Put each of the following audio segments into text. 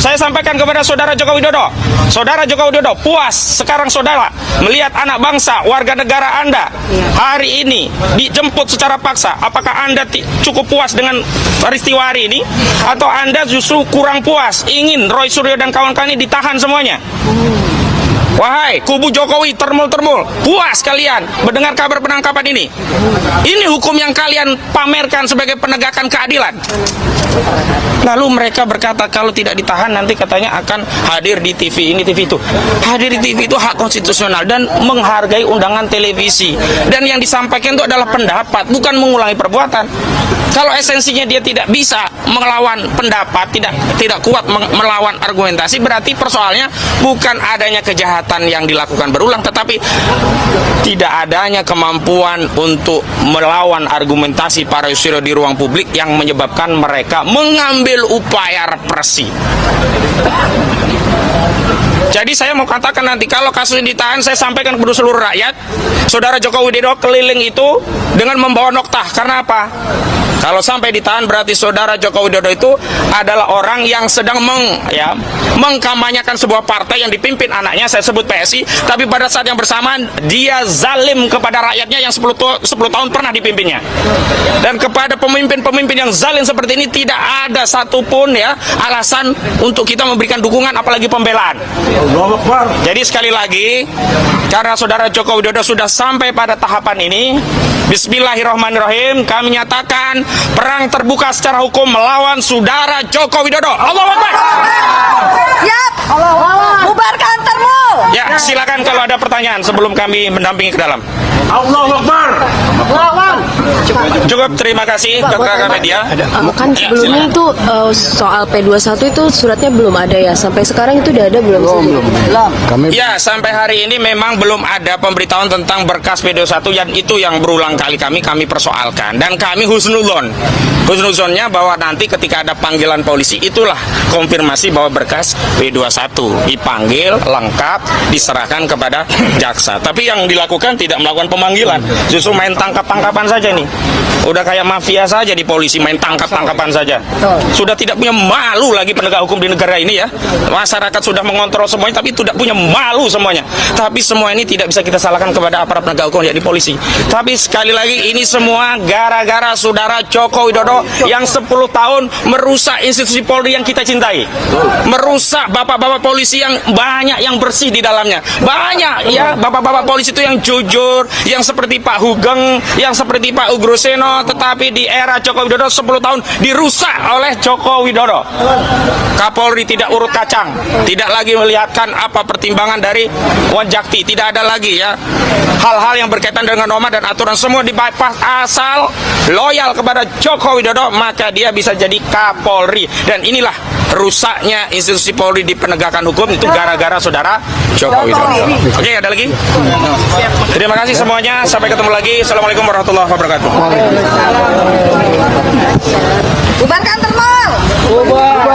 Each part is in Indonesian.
Saya sampaikan kepada saudara Joko Widodo. Saudara Joko Widodo, puas sekarang saudara melihat anak bangsa, warga negara Anda hari ini dijemput secara paksa. Apakah Anda cukup puas dengan peristiwa hari ini? Atau Anda justru kurang puas, ingin Roy Suryo dan kawan-kawan ini ditahan semuanya? Wahai kubu Jokowi, termul-termul, puas kalian mendengar kabar penangkapan ini? Ini hukum yang kalian pamerkan sebagai penegakan keadilan. Lalu mereka berkata kalau tidak ditahan nanti katanya akan hadir di TV ini, TV itu. Hadir di TV itu hak konstitusional dan menghargai undangan televisi. Dan yang disampaikan itu adalah pendapat, bukan mengulangi perbuatan. Kalau esensinya dia tidak bisa melawan pendapat, tidak kuat melawan argumentasi, berarti persoalnya bukan adanya kejahatan yang dilakukan berulang, tetapi tidak adanya kemampuan untuk melawan argumentasi para Yusril di ruang publik yang menyebabkan mereka mengambil upaya represi. Jadi saya mau katakan nanti kalau kasus ini ditahan, saya sampaikan kepada seluruh rakyat, saudara Joko Widodo keliling itu dengan membawa noktah. Karena apa? Kalau sampai ditahan berarti saudara Joko Widodo itu adalah orang yang sedang mengkampanyekan sebuah partai yang dipimpin anaknya, saya sebut PSI, tapi pada saat yang bersamaan dia zalim kepada rakyatnya yang 10 tahun pernah dipimpinnya. Dan kepada pemimpin-pemimpin yang zalim seperti ini tidak ada satupun alasan untuk kita memberikan dukungan apalagi pembelaan. Jadi sekali lagi, karena saudara Joko Widodo sudah sampai pada tahapan ini, bismillahirrahmanirrahim, kami nyatakan perang terbuka secara hukum melawan saudara Joko Widodo. Allahu Akbar. Siap. Bubarkan termul. Ya, silakan kalau ada pertanyaan sebelum kami mendampingi ke dalam. Allahu Akbar. Cukup, terima kasih kepada media. Kan sebelumnya itu soal P21 itu suratnya belum ada ya, sampai sekarang itu udah ada belum? Ya, sampai hari ini memang belum ada pemberitahuan tentang berkas P21 yang itu yang berulang kali kami persoalkan, dan kami husnuzonnya bahwa nanti ketika ada panggilan polisi itulah konfirmasi bahwa berkas P21 dipanggil lengkap diserahkan kepada jaksa. Tapi yang dilakukan tidak melakukan pemanggilan, justru main tangkap-tangkapan saja nih. Udah kayak mafia saja di polisi, main tangkap-tangkapan saja. Sudah tidak punya malu lagi penegak hukum di negara ini ya. Masyarakat sudah mengontrol semuanya tapi tidak punya malu semuanya. Tapi semua ini tidak bisa kita salahkan kepada aparat penegak hukum yakni polisi. Tapi sekali lagi ini semua gara-gara saudara Joko Widodo yang 10 tahun merusak institusi Polri yang kita cintai. Merusak bapak-bapak polisi yang banyak yang bersih di dalamnya. Banyak ya bapak-bapak polisi itu yang jujur, yang seperti Pak Hugeng, yang seperti Pak Ugroseno, tetapi di era Joko Widodo 10 tahun dirusak oleh Joko Widodo. Kapolri tidak urut kacang, tidak lagi melihatkan apa pertimbangan dari Wanjakti, tidak ada lagi ya hal-hal yang berkaitan dengan norma dan aturan, semua dibypass. Asal loyal kepada Joko Widodo maka dia bisa jadi Kapolri, dan inilah rusaknya institusi Polri di penegakan hukum itu gara-gara saudara Joko Widodo. Oke, ada lagi? Terima kasih semuanya, sampai ketemu lagi. Assalamualaikum warahmatullahi wabarakatuh. Bubarkan termul. Bubar.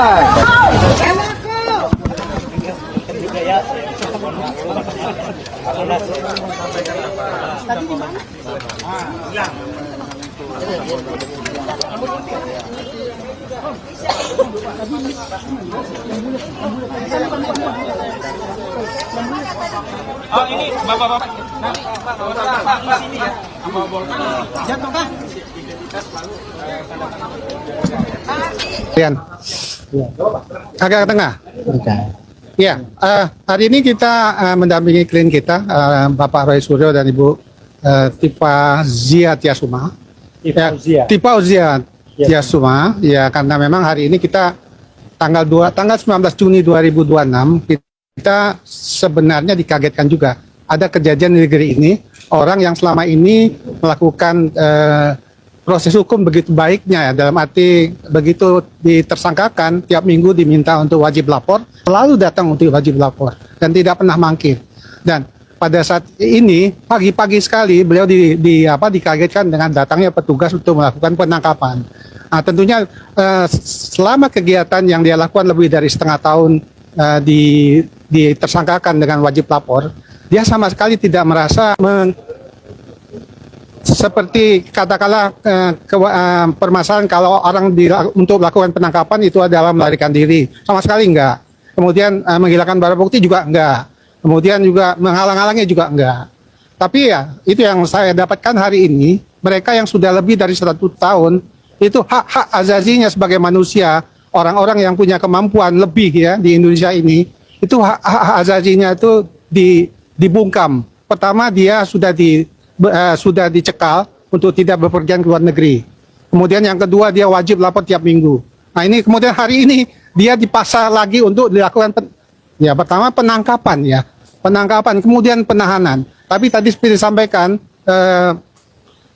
Oh, ini bapak-bapak nanti bapak di sini ya. Rian, agak ke tengah. Ya, hari ini kita mendampingi klien kita, Bapak Roy Suryo dan Ibu Tifa Zia Tiasuma. Tifa Zia Tiasuma, ya, karena memang hari ini kita tanggal 19 Juni 2026 kita sebenarnya dikagetkan juga ada kejadian di negeri ini, orang yang selama ini melakukan proses hukum begitu baiknya ya, dalam arti begitu ditersangkakan tiap minggu diminta untuk wajib lapor, selalu datang untuk wajib lapor dan tidak pernah mangkir. Dan pada saat ini pagi-pagi sekali beliau dikagetkan dengan datangnya petugas untuk melakukan penangkapan. Nah, tentunya selama kegiatan yang dia lakukan lebih dari setengah tahun ditersangkakan dengan wajib lapor, dia sama sekali tidak merasa seperti katakanlah permasalahan kalau orang untuk melakukan penangkapan itu adalah melarikan diri, sama sekali enggak. Kemudian menghilangkan barang bukti juga enggak. Kemudian juga menghalang-halangi juga enggak. Tapi ya itu yang saya dapatkan hari ini, mereka yang sudah lebih dari 100 tahun itu hak-hak azazinya sebagai manusia, orang-orang yang punya kemampuan lebih ya di Indonesia ini, itu hak-hak azazinya itu dibungkam. Pertama dia sudah dicekal untuk tidak bepergian ke luar negeri. Kemudian yang kedua dia wajib lapor tiap minggu. Nah ini kemudian hari ini dia dipaksa lagi untuk dilakukan pertama penangkapan, kemudian penahanan. Tapi tadi seperti disampaikan,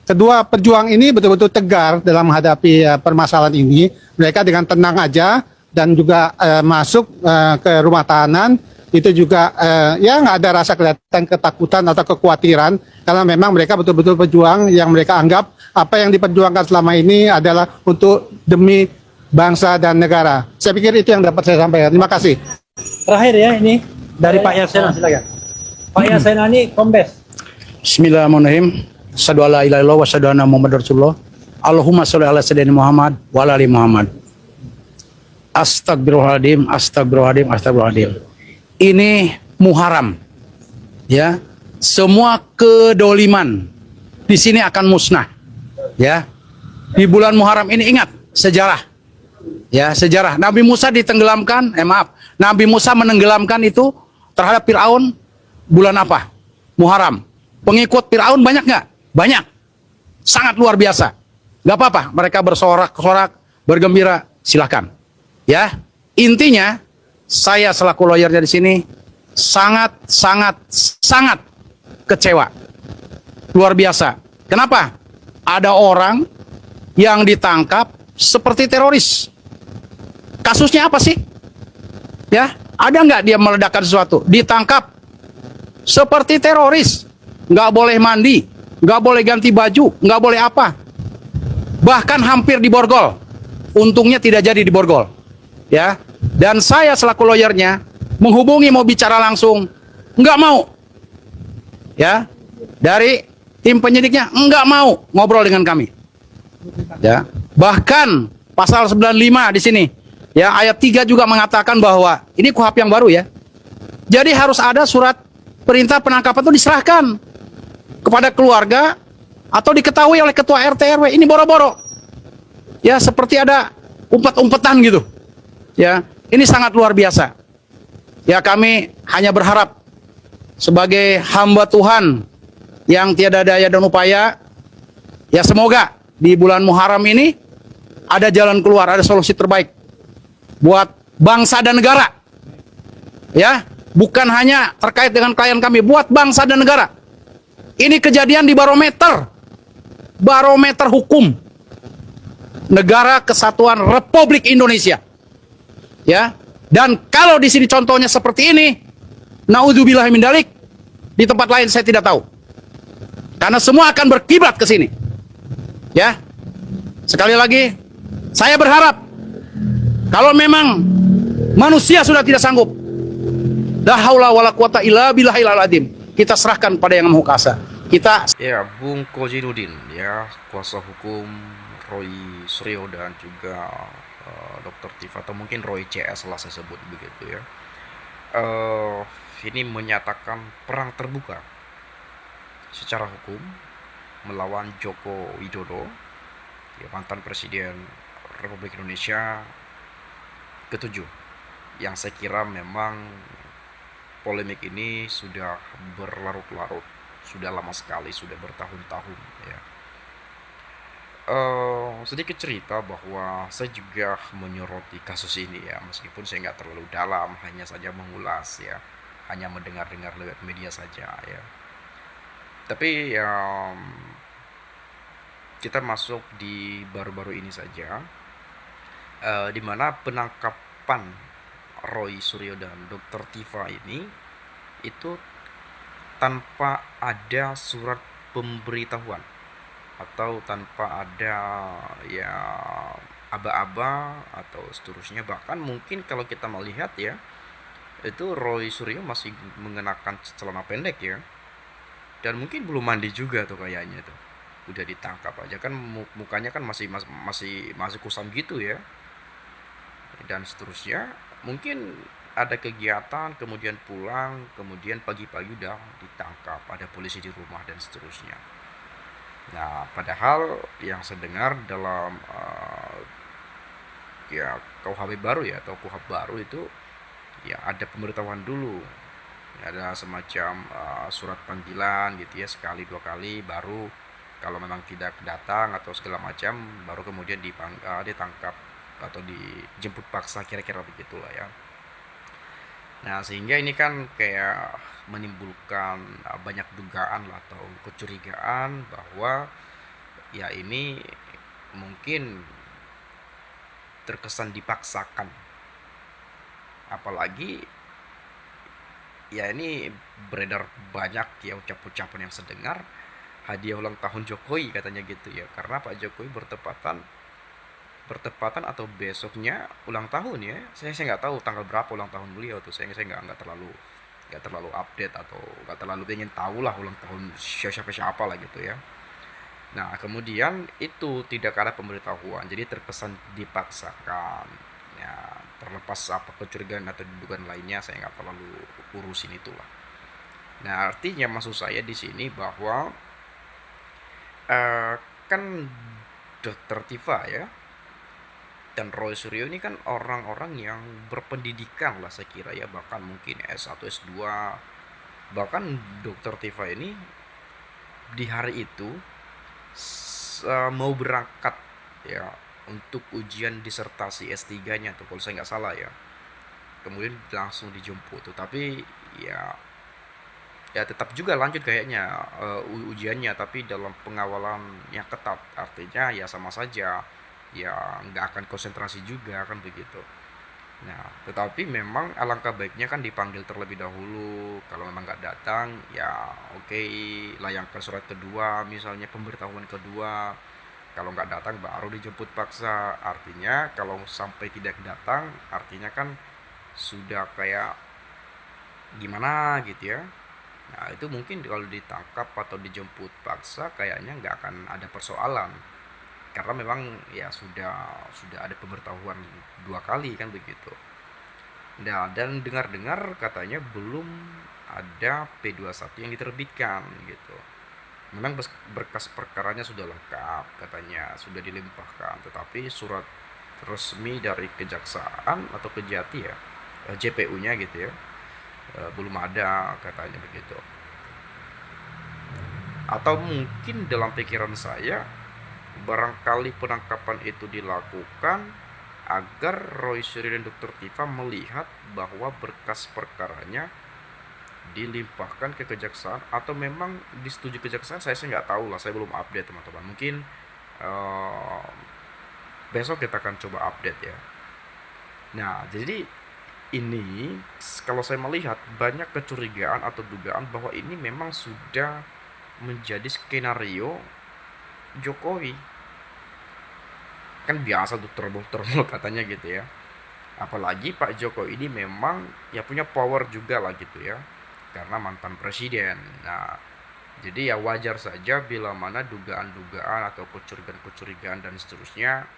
kedua pejuang ini betul-betul tegar dalam menghadapi permasalahan ini. Mereka dengan tenang aja dan juga masuk ke rumah tahanan. Itu juga ya nggak ada rasa kelihatan ketakutan atau kekhawatiran, karena memang mereka betul-betul pejuang yang mereka anggap apa yang diperjuangkan selama ini adalah untuk demi bangsa dan negara. Saya pikir itu yang dapat saya sampaikan. Terima kasih. Terakhir ya ini dari Pak Yasena, silakan. Pak Yasena ini Kombes. Bismillahirrahmanirrahim. Asyhadu alla ilaha illallah wa asyhadu anna Muhammadar Rasulullah. Allahumma sholli ala sayyidina Muhammad wa ala ali Muhammad. Astagfirullahaladzim, astagfirullahaladzim, astagfirullahaladzim. Ini Muharram, ya. Semua kedoliman di sini akan musnah, ya. Di bulan Muharram ini ingat sejarah, ya, sejarah. Nabi Musa ditenggelamkan, Nabi Musa menenggelamkan itu terhadap Fir'aun bulan apa? Muharram. Pengikut Fir'aun banyak nggak? Banyak, sangat luar biasa. Gak apa-apa, mereka bersorak-sorak, bergembira, silahkan. Ya, intinya saya selaku lawyernya di sini sangat kecewa, luar biasa. Kenapa? Ada orang yang ditangkap seperti teroris. Kasusnya apa sih? Ya, ada nggak dia meledakkan sesuatu? Ditangkap seperti teroris, nggak boleh mandi, nggak boleh ganti baju, nggak boleh apa. Bahkan hampir diborgol. Untungnya tidak jadi diborgol. Ya, dan saya selaku lawyernya menghubungi mau bicara langsung, nggak mau. Ya, dari tim penyidiknya nggak mau ngobrol dengan kami. Ya, bahkan pasal 95 di sini, ya, ayat 3 juga mengatakan bahwa ini KUHP yang baru ya. Jadi harus ada surat perintah penangkapan itu diserahkan kepada keluarga atau diketahui oleh ketua RT RW. Ini boro-boro. Ya, seperti ada umpet-umpetan gitu. Ya, ini sangat luar biasa. Ya, kami hanya berharap sebagai hamba Tuhan yang tiada daya dan upaya, ya semoga di bulan Muharram ini ada jalan keluar, ada solusi terbaik buat bangsa dan negara. Ya, bukan hanya terkait dengan klien kami, buat bangsa dan negara. Ini kejadian di barometer hukum Negara Kesatuan Republik Indonesia. Ya, dan kalau di sini contohnya seperti ini, naudzubillahi min dzalik, di tempat lain saya tidak tahu. Karena semua akan berkiblat ke sini. Ya. Sekali lagi, saya berharap kalau memang manusia sudah tidak sanggup, la haula wala quwata illa billahil azim, kita serahkan pada Yang Maha Kuasa. Kita Ya, Bung Kojinuddin, ya, kuasa hukum Roy Suryo dan juga Dr. Tifa, atau mungkin Roy CS lah saya sebut begitu ya. Ini menyatakan perang terbuka secara hukum melawan Joko Widodo, ya, mantan Presiden Republik Indonesia ke-7, yang saya kira memang polemik ini sudah berlarut-larut, sudah lama sekali, sudah bertahun-tahun ya. Sedikit cerita bahwa saya juga menyoroti kasus ini ya, meskipun saya nggak terlalu dalam, hanya saja mengulas ya, hanya mendengar-dengar lewat media saja ya. Tapi kita masuk di baru-baru ini saja, di mana penangkapan Roy Suryo dan Dr. Tifa ini itu tanpa ada surat pemberitahuan atau tanpa ada ya aba-aba atau seterusnya. Bahkan mungkin kalau kita melihat ya, itu Roy Suryo masih mengenakan celana pendek ya, dan mungkin belum mandi juga tuh kayaknya tuh. udah ditangkap aja kan mukanya kan masih kusam gitu ya, dan seterusnya. Mungkin ada kegiatan kemudian pulang, kemudian pagi-pagi udah ditangkap, ada polisi di rumah dan seterusnya. Nah, padahal yang saya dengar dalam ya KUHP baru ya, atau KUHP baru itu ya ada pemberitahuan dulu. Ada semacam surat panggilan gitu ya, sekali dua kali, baru kalau memang tidak datang atau segala macam baru kemudian ditangkap atau dijemput paksa, kira-kira begitulah ya. Nah, sehingga ini kan kayak menimbulkan banyak dugaan lah atau kecurigaan bahwa ya ini mungkin terkesan dipaksakan. Apalagi ya ini beredar banyak ya ucapan-ucapan yang sedengar hadiah ulang tahun Jokowi katanya gitu ya, karena Pak Jokowi bertepatan atau besoknya ulang tahun ya. Saya nggak tahu tanggal berapa ulang tahun beliau tuh. Saya nggak terlalu update atau nggak terlalu ingin tahu lah ulang tahun siapa lah gitu ya. Nah, kemudian itu tidak ada pemberitahuan, jadi terkesan dipaksakan. Ya, terlepas apa kecurigaan atau dugaan lainnya, saya nggak terlalu urusin itulah. Nah, artinya maksud saya di sini bahwa kan Dr. Tifa ya dan Roy Suryo ini kan orang-orang yang berpendidikan lah saya kira ya, bahkan mungkin S1, S2. Bahkan Dr. Tifa ini di hari itu mau berangkat ya untuk ujian disertasi S3-nya tuh kalau saya nggak salah ya. Kemudian langsung dijemput tuh, tapi ya tetap juga lanjut kayaknya ujiannya, tapi dalam pengawalan yang ketat. Artinya ya sama saja, ya nggak akan konsentrasi juga kan begitu. Nah, tetapi memang alangkah baiknya kan dipanggil terlebih dahulu. Kalau memang nggak datang ya oke, layangkan surat kedua, misalnya pemberitahuan kedua. Kalau nggak datang baru dijemput paksa. Artinya kalau sampai tidak datang, artinya kan sudah kayak gimana gitu ya. Nah, itu mungkin kalau ditangkap atau dijemput paksa kayaknya nggak akan ada persoalan, karena memang ya sudah ada pemberitahuan dua kali kan begitu. Nah, dan dengar-dengar katanya belum ada P21 yang diterbitkan gitu. Memang berkas perkaranya sudah lengkap, katanya sudah dilimpahkan, tetapi surat resmi dari kejaksaan atau kejati ya, JPU-nya gitu ya, belum ada katanya begitu. Atau mungkin dalam pikiran saya barangkali penangkapan itu dilakukan agar Roy Suryo dan Dr. Tifa melihat bahwa berkas perkaranya dilimpahkan ke kejaksaan atau memang disetujui kejaksaan. Saya nggak tahu lah, saya belum update teman-teman. Mungkin besok kita akan coba update ya. Nah, jadi ini kalau saya melihat banyak kecurigaan atau dugaan bahwa ini memang sudah menjadi skenario Jokowi. Kan biasa tuh terbol katanya gitu ya. Apalagi Pak Jokowi ini memang ya punya power juga lah gitu ya, karena mantan presiden. Nah, jadi ya wajar saja bila mana dugaan-dugaan atau kecurigaan-kecurigaan dan seterusnya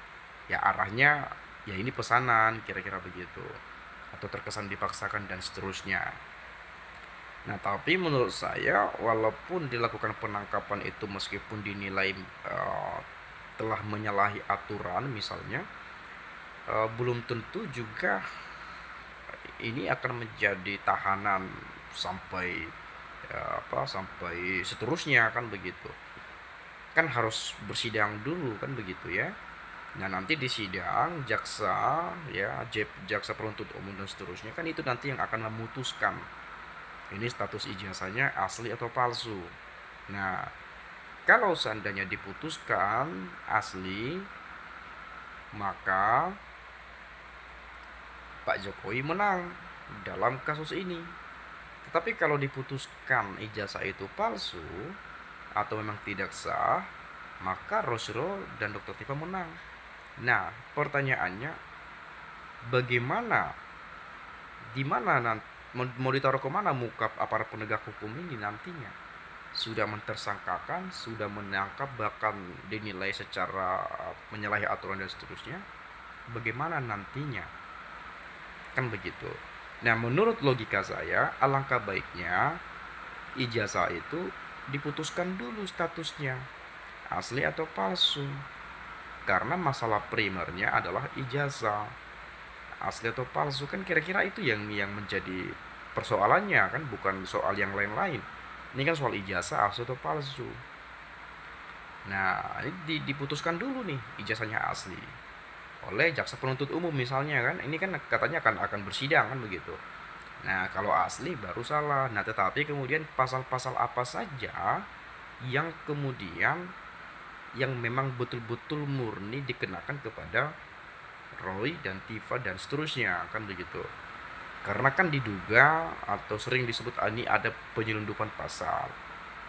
ya arahnya ya ini pesanan, kira-kira begitu, atau terkesan dipaksakan dan seterusnya. Nah, tapi menurut saya walaupun dilakukan penangkapan itu meskipun dinilai telah menyalahi aturan misalnya, belum tentu juga ini akan menjadi tahanan sampai sampai seterusnya kan begitu. Kan harus bersidang dulu kan begitu ya. Nah, nanti di sidang jaksa ya, jaksa penuntut umum dan seterusnya kan itu nanti yang akan memutuskan ini status ijazahnya asli atau palsu. Nah, kalau seandainya diputuskan asli, maka Pak Jokowi menang dalam kasus ini. Tetapi kalau diputuskan ijazah itu palsu atau memang tidak sah, maka Rosro dan Dr. Tifa menang. Nah, pertanyaannya bagaimana, di mana nanti mau ditaruh kemana muka aparat penegak hukum ini nantinya? sudah mentersangkakan, sudah menangkap, bahkan dinilai secara menyalahi aturan dan seterusnya, bagaimana nantinya? Kan begitu. Nah, menurut logika saya, alangkah baiknya ijazah itu diputuskan dulu statusnya, asli atau palsu. Karena masalah primernya adalah ijazah. Asli atau palsu kan kira-kira itu yang menjadi persoalannya kan, bukan soal yang lain-lain. Ini kan soal ijazah asli atau palsu. Nah, ini diputuskan dulu nih ijazahnya asli oleh jaksa penuntut umum misalnya kan. Ini kan katanya akan bersidang kan begitu. Nah, kalau asli baru salah. Nah, tetapi kemudian pasal-pasal apa saja yang kemudian yang memang betul-betul murni dikenakan kepada Roy dan Tifa dan seterusnya kan begitu. Karena kan diduga atau sering disebut ini ada penyelundupan pasal,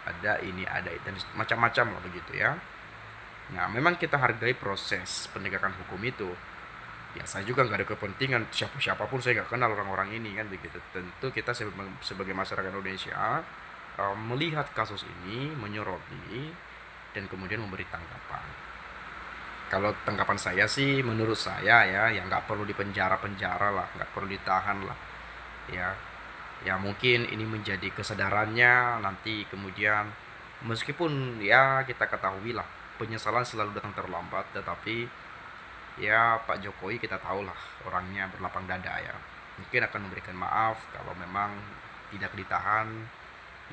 ada ini ada itu, dan macam-macam lah begitu ya. Nah, memang kita hargai proses penegakan hukum itu. Ya, saya juga nggak ada kepentingan siapapun, saya nggak kenal orang-orang ini kan begitu. Tentu kita sebagai masyarakat Indonesia melihat kasus ini, menyoroti, dan kemudian memberi tanggapan. Kalau tanggapan saya sih, menurut saya ya nggak perlu dipenjara lah, nggak perlu ditahan lah, ya mungkin ini menjadi kesadarannya nanti kemudian, meskipun ya kita ketahui lah penyesalan selalu datang terlambat, tetapi ya Pak Jokowi kita tahu lah orangnya berlapang dada ya, mungkin akan memberikan maaf kalau memang tidak ditahan,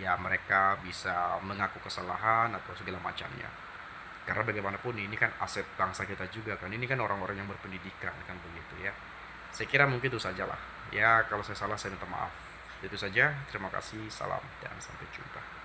ya mereka bisa mengaku kesalahan atau segala macamnya. Karena bagaimanapun ini kan aset bangsa kita juga kan, ini kan orang-orang yang berpendidikan kan begitu ya. Saya kira mungkin itu sajalah ya, kalau saya salah saya minta maaf. Itu saja, terima kasih, salam dan sampai jumpa.